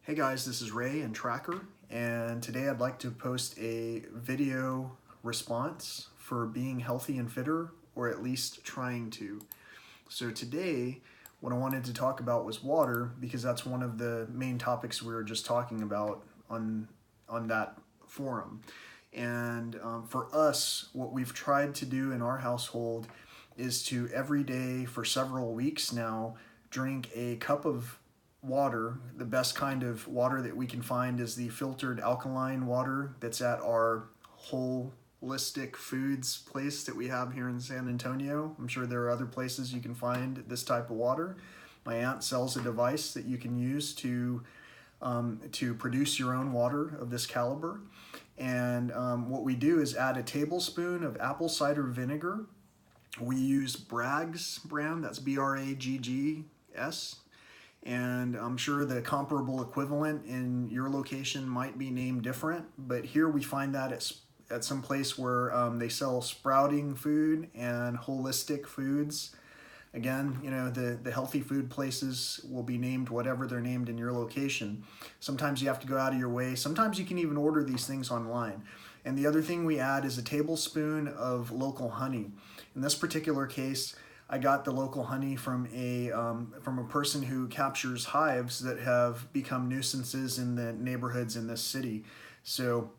Hey guys, this is Ray and Tracker, and today I'd like to post a video response for being healthy and fitter, or at least trying to. So today, what I wanted to talk about was water, because that's one of the main topics we were just talking about on that forum. And for us, what we've tried to do in our household is to every day for several weeks now drink a cup of water. The best kind of water that we can find is the filtered alkaline water that's at our holistic foods place that we have here in San Antonio. I'm sure there are other places you can find this type of water. My aunt sells a device that you can use to produce your own water of this caliber. And what we do is add a tablespoon of apple cider vinegar. We use Bragg's brand, that's Braggs. And I'm sure the comparable equivalent in your location might be named different, but here we find that at some place where they sell sprouting food and holistic foods. Again, you know, the healthy food places will be named whatever they're named in your location. Sometimes you have to go out of your way. Sometimes you can even order these things online. And the other thing we add is a tablespoon of local honey. In this particular case, I got the local honey from a person who captures hives that have become nuisances in the neighborhoods in this city. So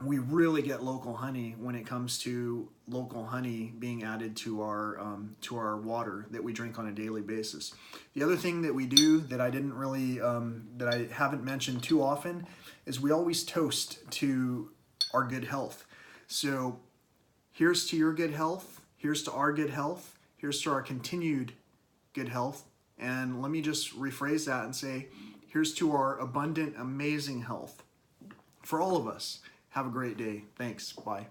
we really get local honey when it comes to local honey being added to our water that we drink on a daily basis. The other thing that we do that I didn't really that I haven't mentioned too often is we always toast to our good health. So here's to your good health. Here's to our good health. Here's to our continued good health. And let me just rephrase that and say, here's to our abundant, amazing health. For all of us, have a great day. Thanks. Bye.